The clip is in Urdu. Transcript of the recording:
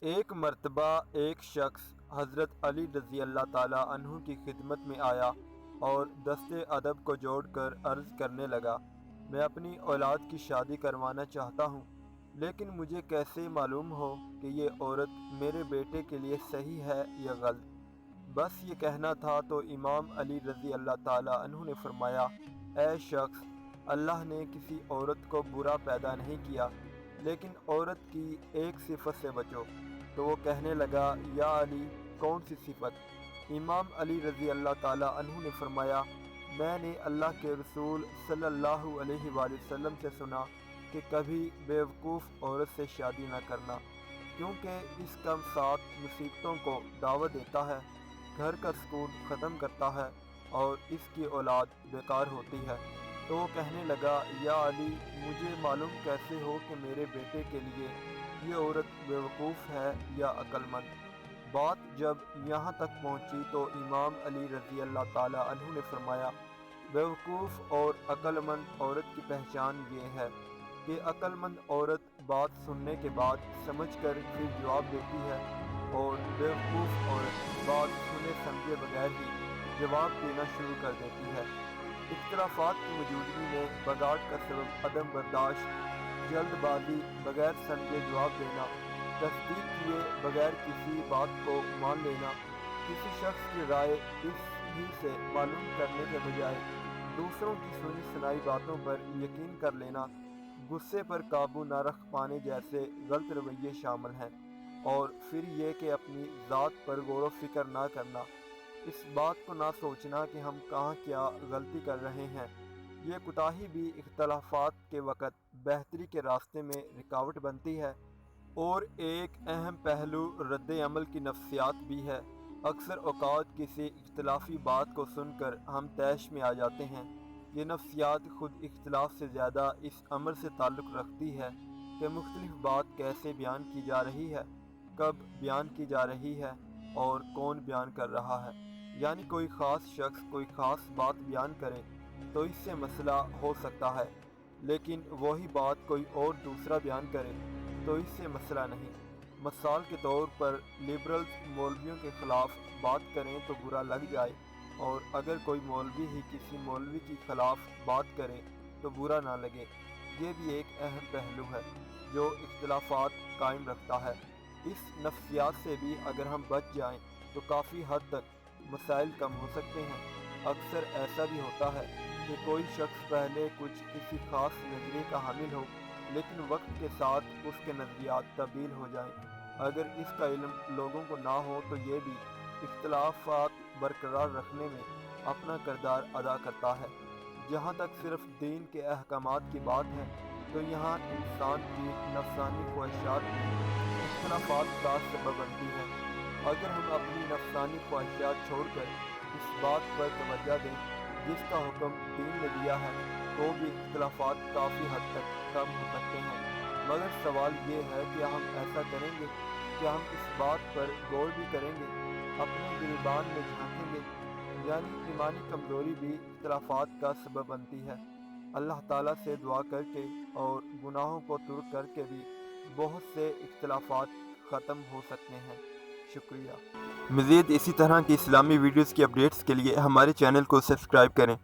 ایک مرتبہ ایک شخص حضرت علی رضی اللہ تعالیٰ عنہ کی خدمت میں آیا اور دست ادب کو جوڑ کر عرض کرنے لگا، میں اپنی اولاد کی شادی کروانا چاہتا ہوں، لیکن مجھے کیسے معلوم ہو کہ یہ عورت میرے بیٹے کے لیے صحیح ہے یا غلط؟ بس یہ کہنا تھا تو امام علی رضی اللہ تعالیٰ عنہ نے فرمایا، اے شخص، اللہ نے کسی عورت کو برا پیدا نہیں کیا، لیکن عورت کی ایک صفت سے بچو۔ تو وہ کہنے لگا، یا علی، کون سی صفت؟ امام علی رضی اللہ تعالیٰ عنہ نے فرمایا، میں نے اللہ کے رسول صلی اللہ علیہ وآلہ وسلم سے سنا کہ کبھی بیوقوف عورت سے شادی نہ کرنا، کیونکہ اس کا ساتھ مصیبتوں کو دعوت دیتا ہے، گھر کا سکون ختم کرتا ہے اور اس کی اولاد بیکار ہوتی ہے۔ تو وہ کہنے لگا، یا علی، مجھے معلوم کیسے ہو کہ میرے بیٹے کے لیے یہ عورت بیوقوف ہے یا عقل مند؟ بات جب یہاں تک پہنچی تو امام علی رضی اللہ تعالیٰ عنہ نے فرمایا، بیوقوف اور عقل مند عورت کی پہچان یہ ہے کہ عقل مند عورت بات سننے کے بعد سمجھ کر پھر جواب دیتی ہے، اور بیوقوف عورت بات سنے سمجھے بغیر ہی جواب دینا شروع کر دیتی ہے۔ اختلافات کی موجودگی میں بگاڑ کا سبب عدم برداشت، جلد بازی، بغیر سمجھے جواب دینا، تصدیق کیے بغیر کسی بات کو مان لینا، کسی شخص کی رائے اس ہی سے معلوم کرنے کے بجائے دوسروں کی سنی سنائی باتوں پر یقین کر لینا، غصے پر قابو نہ رکھ پانے جیسے غلط رویے شامل ہیں، اور پھر یہ کہ اپنی ذات پر غور و فکر نہ کرنا، اس بات کو نہ سوچنا کہ ہم کہاں کیا غلطی کر رہے ہیں۔ یہ کوتاہی بھی اختلافات کے وقت بہتری کے راستے میں رکاوٹ بنتی ہے، اور ایک اہم پہلو رد عمل کی نفسیات بھی ہے۔ اکثر اوقات کسی اختلافی بات کو سن کر ہم طیش میں آ جاتے ہیں۔ یہ نفسیات خود اختلاف سے زیادہ اس امر سے تعلق رکھتی ہے کہ مختلف بات کیسے بیان کی جا رہی ہے، کب بیان کی جا رہی ہے، اور کون بیان کر رہا ہے۔ یعنی کوئی خاص شخص کوئی خاص بات بیان کرے تو اس سے مسئلہ ہو سکتا ہے، لیکن وہی بات کوئی اور دوسرا بیان کرے تو اس سے مسئلہ نہیں۔ مثال کے طور پر لبرلز مولویوں کے خلاف بات کریں تو برا لگ جائے، اور اگر کوئی مولوی ہی کسی مولوی کے خلاف بات کرے تو برا نہ لگے۔ یہ بھی ایک اہم پہلو ہے جو اختلافات قائم رکھتا ہے۔ اس نفسیات سے بھی اگر ہم بچ جائیں تو کافی حد تک مسائل کم ہو سکتے ہیں۔ اکثر ایسا بھی ہوتا ہے کہ کوئی شخص پہلے کسی خاص نظریے کا حامل ہو، لیکن وقت کے ساتھ اس کے نظریات تبدیل ہو جائیں۔ اگر اس کا علم لوگوں کو نہ ہو تو یہ بھی اختلافات برقرار رکھنے میں اپنا کردار ادا کرتا ہے۔ جہاں تک صرف دین کے احکامات کی بات ہے تو یہاں انسان کی نفسانی خواہشات بھی اختلافات کا سبب بنتی ہیں۔ اگر ہم اپنی نفسانی خواہشات چھوڑ کر اس بات پر توجہ دیں جس کا حکم دین نے دیا ہے، تو بھی اختلافات کافی حد تک کم ہو سکتے ہیں۔ مگر سوال یہ ہے کہ ہم ایسا کریں گے؟ کیا ہم اس بات پر غور بھی کریں گے، اپنے گریبان میں جھانکیں گے؟ یعنی ایمانی کمزوری بھی اختلافات کا سبب بنتی ہے۔ اللہ تعالیٰ سے دعا کر کے اور گناہوں کو ترک کر کے بھی بہت سے اختلافات ختم ہو سکتے ہیں۔ شکریہ۔ مزید اسی طرح کی اسلامی ویڈیوز کی اپڈیٹس کے لیے ہمارے چینل کو سبسکرائب کریں۔